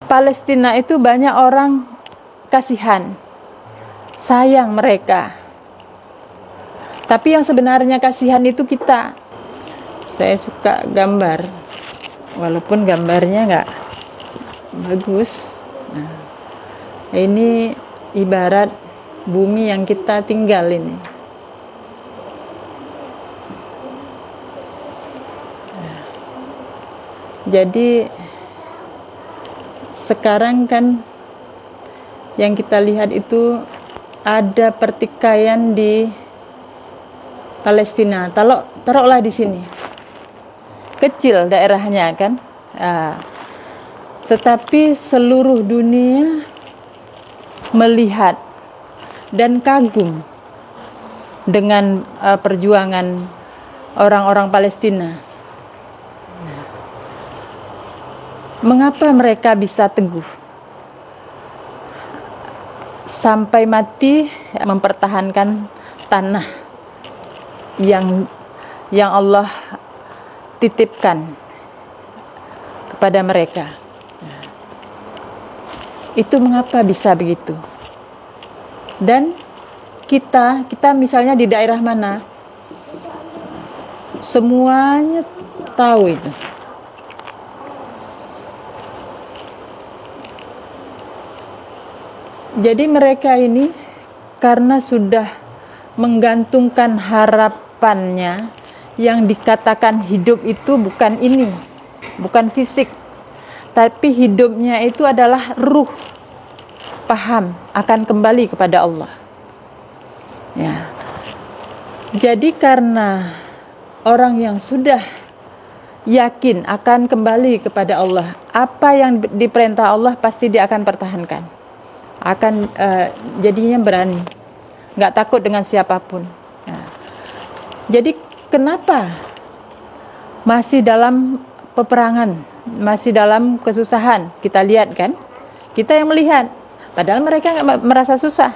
Palestina itu banyak orang kasihan, sayang mereka. Tapi yang sebenarnya kasihan itu kita. Saya suka gambar, walaupun gambarnya nggak bagus. Nah, ini ibarat bumi yang kita tinggal ini. Jadi sekarang kan yang kita lihat itu ada pertikaian di Palestina. Taruhlah di sini, kecil daerahnya kan, tetapi seluruh dunia melihat dan kagum dengan perjuangan orang-orang Palestina. Mengapa mereka bisa teguh sampai mati mempertahankan tanah yang Allah titipkan kepada mereka? Itu mengapa bisa begitu? Dan kita misalnya di daerah mana, semuanya tahu itu. Jadi mereka ini karena sudah menggantungkan harapannya, yang dikatakan hidup itu bukan ini, bukan fisik, tapi hidupnya itu adalah ruh, paham akan kembali kepada Allah. Ya. Jadi karena orang yang sudah yakin akan kembali kepada Allah, apa yang diperintah Allah pasti dia akan pertahankan. Jadinya berani, nggak takut dengan siapapun. Nah, jadi kenapa masih dalam peperangan, masih dalam kesusahan? Kita lihat kan, kita yang melihat. Padahal mereka nggak merasa susah,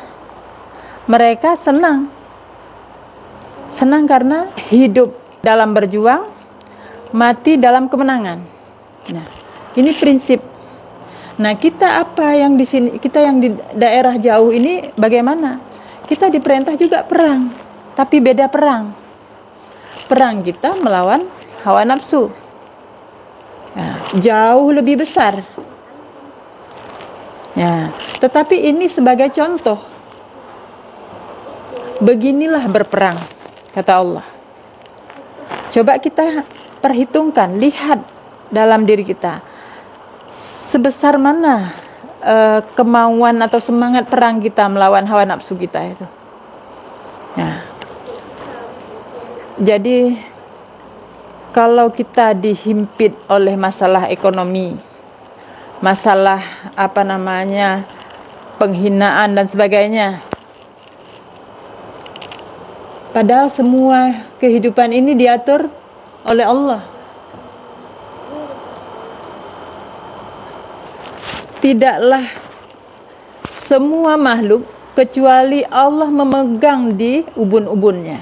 mereka senang karena hidup dalam berjuang, mati dalam kemenangan. Nah, ini prinsip. Nah, kita apa yang di sini, kita yang di daerah jauh ini bagaimana? Kita diperintah juga perang, tapi beda perang. Perang kita melawan hawa nafsu. Nah, jauh lebih besar. Ya, tetapi ini sebagai contoh. Beginilah berperang, kata Allah. Coba kita perhitungkan, lihat dalam diri kita. Sebesar mana kemauan atau semangat perang kita melawan hawa nafsu kita itu. Nah, jadi kalau kita dihimpit oleh masalah ekonomi, masalah penghinaan dan sebagainya, padahal semua kehidupan ini diatur oleh Allah. Tidaklah semua makhluk kecuali Allah memegang di ubun-ubunnya.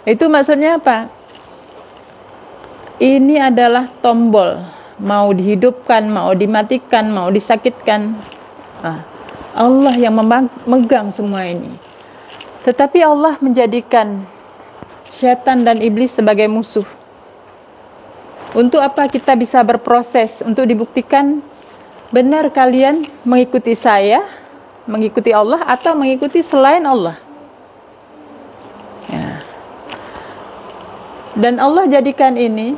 Itu maksudnya apa? Ini adalah tombol, mau dihidupkan, mau dimatikan, mau disakitkan. Allah yang memegang semua ini. Tetapi Allah menjadikan syaitan dan iblis sebagai musuh. Untuk apa kita bisa berproses? Untuk dibuktikan benar kalian mengikuti saya, mengikuti Allah, atau mengikuti selain Allah. Ya. Dan Allah jadikan ini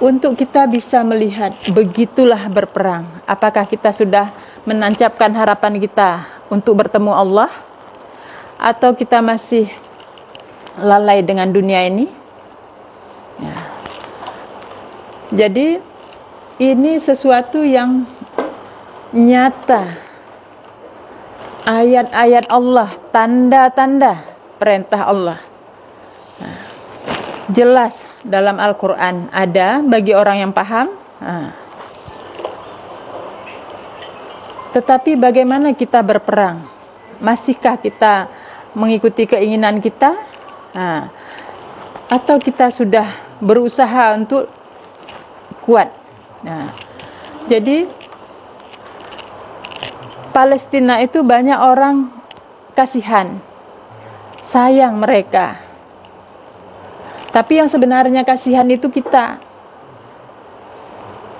untuk kita bisa melihat, begitulah berperang. Apakah kita sudah menancapkan harapan kita untuk bertemu Allah, atau kita masih lalai dengan dunia ini? Ya. Jadi ini sesuatu yang nyata. Ayat-ayat Allah, tanda-tanda perintah Allah. Nah, jelas dalam Al-Quran ada bagi orang yang paham. Tetapi bagaimana kita berperang? Masihkah kita mengikuti keinginan kita? Atau kita sudah berusaha untuk kuat? Nah, Jadi Palestina itu banyak orang kasihan, sayang mereka. Tapi yang sebenarnya kasihan itu kita.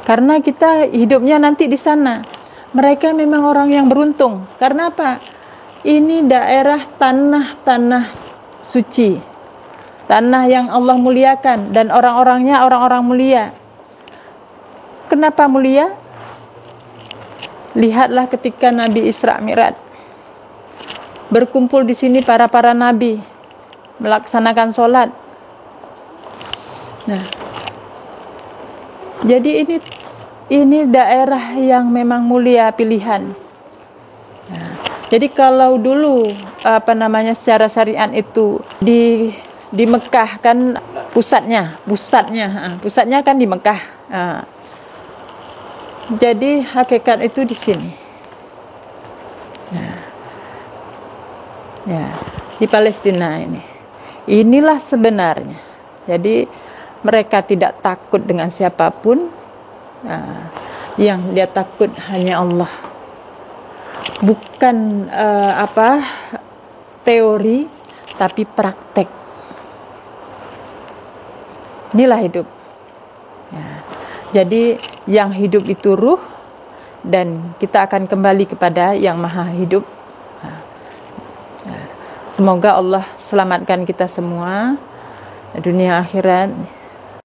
Karena kita hidupnya nanti di sana. Mereka memang orang yang beruntung. Karena apa? Ini daerah tanah suci. Tanah yang Allah muliakan dan orang-orangnya orang-orang mulia. Kenapa mulia? Lihatlah ketika Nabi Isra Mi'raj. Berkumpul di sini para nabi melaksanakan sholat. Nah, jadi ini daerah yang memang mulia pilihan. Nah, jadi kalau dulu secara syariat itu di Mekah kan pusatnya kan di Mekah. Jadi hakikat itu di sini. Ya, di Palestina ini. Inilah sebenarnya. Jadi mereka tidak takut dengan siapapun. Yang dia takut hanya Allah. Bukan teori, tapi praktek. Inilah hidup. Ya. Jadi yang hidup itu ruh, dan kita akan kembali kepada yang maha hidup. Semoga Allah selamatkan kita semua dunia akhirat.